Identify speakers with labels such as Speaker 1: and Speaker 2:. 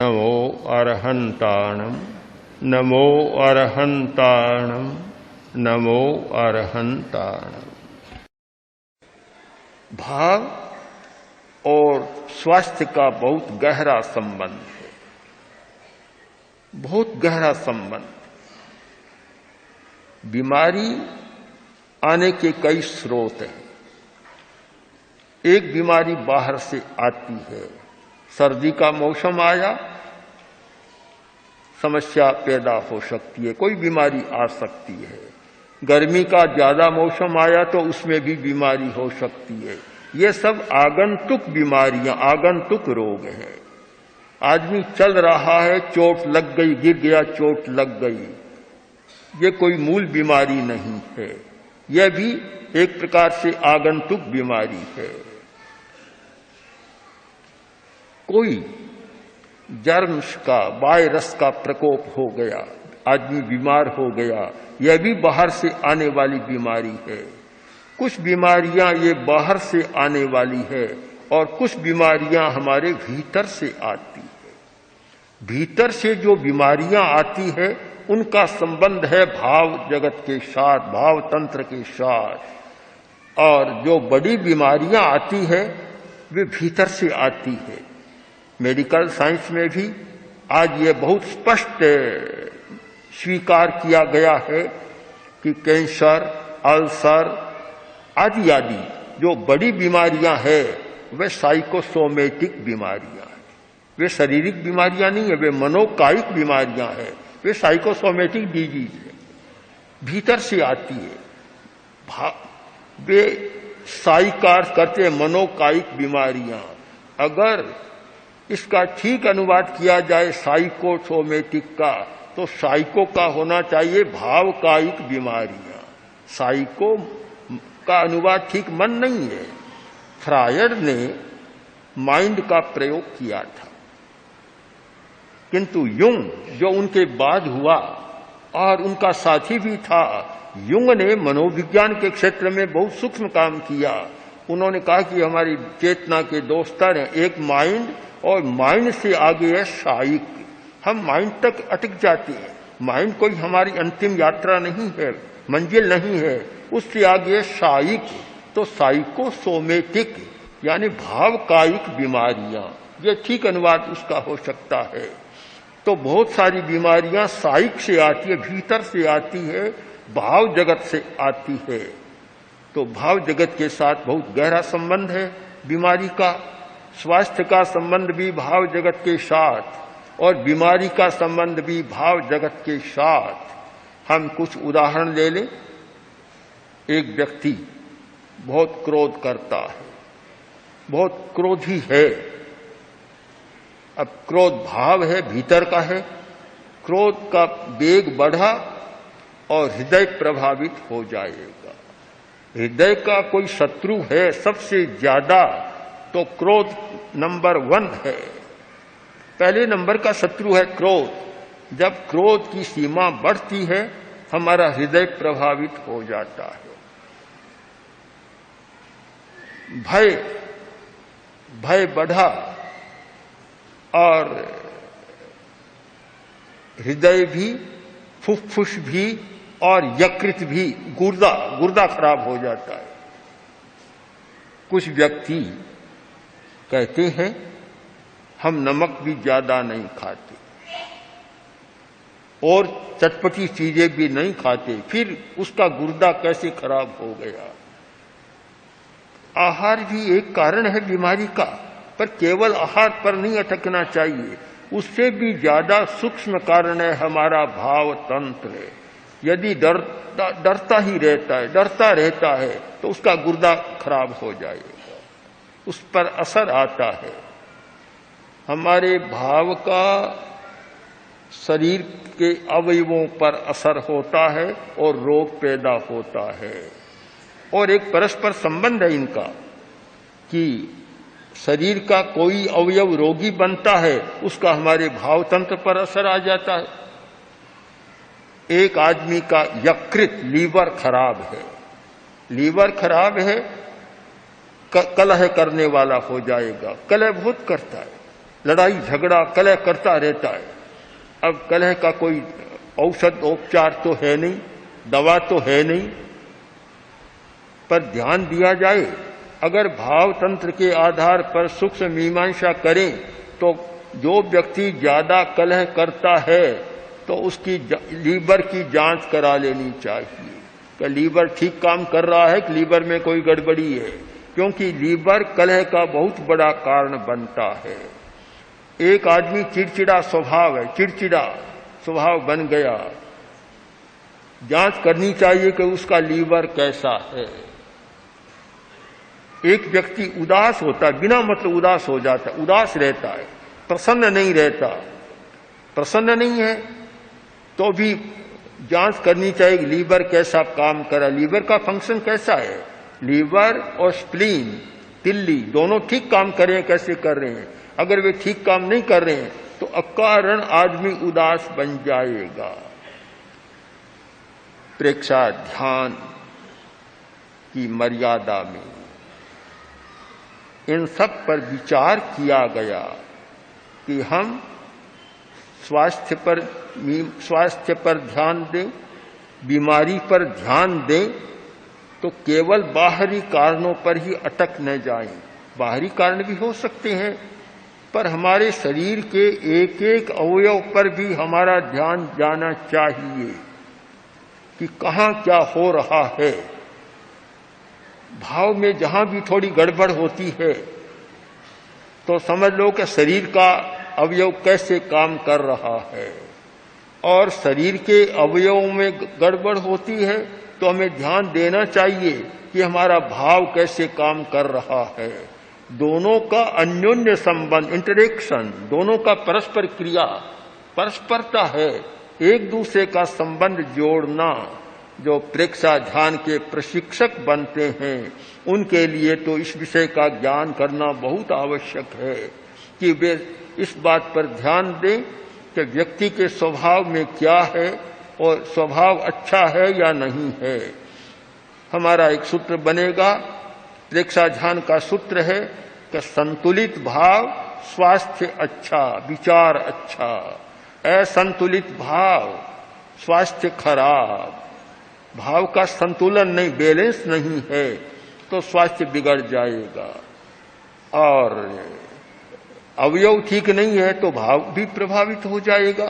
Speaker 1: नमो अरहंताणम नमो अरहंताणम नमो अरहंताणम। भाव और स्वास्थ्य का बहुत गहरा संबंध है, बहुत गहरा संबंध। बीमारी आने के कई स्रोत हैं। एक बीमारी बाहर से आती है। सर्दी का मौसम आया, समस्या पैदा हो सकती है, कोई बीमारी आ सकती है। गर्मी का ज्यादा मौसम आया तो उसमें भी बीमारी हो सकती है। ये सब आगंतुक बीमारियां, आगंतुक रोग हैं। आदमी चल रहा है, चोट लग गई, गिर गया, चोट लग गई, ये कोई मूल बीमारी नहीं है। यह भी एक प्रकार से आगंतुक बीमारी है। कोई जर्म्स का, वायरस का प्रकोप हो गया, आदमी बीमार हो गया, यह भी बाहर से आने वाली बीमारी है। कुछ बीमारियां ये बाहर से आने वाली है और कुछ बीमारियां हमारे भीतर से आती है। भीतर से जो बीमारियां आती है उनका संबंध है भाव जगत के साथ, भाव तंत्र के साथ। और जो बड़ी बीमारियां आती है वे भीतर से आती है। मेडिकल साइंस में भी आज ये बहुत स्पष्ट स्वीकार किया गया है कि कैंसर, अल्सर आदि आदि जो बड़ी बीमारियां हैं वे साइकोसोमेटिक बीमारियां हैं। वे शारीरिक बीमारियां नहीं है, वे मनोकायिक बीमारियां हैं। वे साइकोसोमेटिक डिजीज है, भीतर से आती है। वे साइकार करते हैं मनोकायिक बीमारियां। अगर इसका ठीक अनुवाद किया जाए साइकोसोमेटिक का, तो साइको का होना चाहिए भावकायिक बीमारियां। साइको का अनुवाद ठीक मन नहीं है। फ्रायड ने माइंड का प्रयोग किया था, किंतु युंग जो उनके बाद हुआ और उनका साथी भी था, युंग ने मनोविज्ञान के क्षेत्र में बहुत सूक्ष्म काम किया। उन्होंने कहा कि हमारी चेतना के दो स्तर हैं, एक माइंड और माइंड से आगे है साइक। हम माइंड तक अटक जाते हैं। माइंड कोई हमारी अंतिम यात्रा नहीं है, मंजिल नहीं है। उससे आगे है साइक। तो साइकोसोमेटिक यानी भावकायिक बीमारियां, ये ठीक अनुवाद उसका हो सकता है। तो बहुत सारी बीमारियां साइक से आती है, भीतर से आती है, भाव जगत से आती है। तो भाव जगत के साथ बहुत गहरा संबंध है बीमारी का। स्वास्थ्य का संबंध भी भाव जगत के साथ और बीमारी का संबंध भी भाव जगत के साथ। हम कुछ उदाहरण ले लें। एक व्यक्ति बहुत क्रोध करता है, बहुत क्रोधी है। अब क्रोध भाव है, भीतर का है। क्रोध का वेग बढ़ा और हृदय प्रभावित हो जाएगा। हृदय का कोई शत्रु है सबसे ज्यादा, तो क्रोध नंबर 1 है। पहले नंबर का शत्रु है क्रोध। जब क्रोध की सीमा बढ़ती है हमारा हृदय प्रभावित हो जाता है। भय बढ़ा और हृदय भी, फुफ्फुस भी और यकृत भी, गुर्दा खराब हो जाता है। कुछ व्यक्ति कहते हैं हम नमक भी ज्यादा नहीं खाते और चटपटी चीजें भी नहीं खाते, फिर उसका गुर्दा कैसे खराब हो गया। आहार भी एक कारण है बीमारी का, पर केवल आहार पर नहीं अटकना चाहिए। उससे भी ज्यादा सूक्ष्म कारण है हमारा भाव तंत्र। यदि डरता ही डरता रहता है तो उसका गुर्दा खराब हो जाएगा, उस पर असर आता है। हमारे भाव का शरीर के अवयवों पर असर होता है और रोग पैदा होता है। और एक परस्पर संबंध है इनका कि शरीर का कोई अवयव रोगी बनता है, उसका हमारे भाव तंत्र पर असर आ जाता है। एक आदमी का यकृत, लीवर खराब है, लीवर खराब है, कलह करने वाला हो जाएगा। कलह बहुत करता है, लड़ाई झगड़ा कलह करता रहता है। अब कलह का कोई औषध उपचार तो है नहीं, दवा तो है नहीं, पर ध्यान दिया जाए। अगर भाव तंत्र के आधार पर सूक्ष्म मीमांसा करें तो जो व्यक्ति ज्यादा कलह करता है तो उसकी लीवर की जांच करा लेनी चाहिए कि लीवर ठीक काम कर रहा है कि लीवर में कोई गड़बड़ी है, क्योंकि लीवर कलह का बहुत बड़ा कारण बनता है। एक आदमी चिड़चिड़ा स्वभाव है, चिड़चिड़ा स्वभाव बन गया, जांच करनी चाहिए कि उसका लीवर कैसा है। एक व्यक्ति उदास होता है, बिना मतलब उदास हो जाता है, उदास रहता है, प्रसन्न नहीं रहता, प्रसन्न नहीं है तो भी जांच करनी चाहिए कि लीवर कैसा काम कर रहा है, लीवर का फंक्शन कैसा है। लीवर और स्प्लीन, तिल्ली, दोनों ठीक काम कर रहे हैं, कैसे कर रहे हैं। अगर वे ठीक काम नहीं कर रहे हैं तो अकारण आदमी उदास बन जाएगा। प्रेक्षा ध्यान की मर्यादा में इन सब पर विचार किया गया कि हम स्वास्थ्य पर ध्यान दें, बीमारी पर ध्यान दें, तो केवल बाहरी कारणों पर ही अटक न जाएं। बाहरी कारण भी हो सकते हैं, पर हमारे शरीर के एक एक अवयव पर भी हमारा ध्यान जाना चाहिए कि कहाँ क्या हो रहा है। भाव में जहां भी थोड़ी गड़बड़ होती है तो समझ लो कि शरीर का अवयव कैसे काम कर रहा है, और शरीर के अवयवों में गड़बड़ होती है तो हमें ध्यान देना चाहिए कि हमारा भाव कैसे काम कर रहा है। दोनों का अन्योन्य संबंध, इंटरेक्शन, दोनों का परस्पर क्रिया, परस्परता है, एक दूसरे का संबंध जोड़ना। जो प्रेक्षा ध्यान के प्रशिक्षक बनते हैं उनके लिए तो इस विषय का ज्ञान करना बहुत आवश्यक है कि वे इस बात पर ध्यान दें कि व्यक्ति के स्वभाव में क्या है और स्वभाव अच्छा है या नहीं है। हमारा एक सूत्र बनेगा, प्रेक्षा ध्यान का सूत्र है कि संतुलित भाव स्वास्थ्य अच्छा, विचार अच्छा, असंतुलित भाव स्वास्थ्य खराब। भाव का संतुलन नहीं, बैलेंस नहीं है तो स्वास्थ्य बिगड़ जाएगा, और अवयव ठीक नहीं है तो भाव भी प्रभावित हो जाएगा।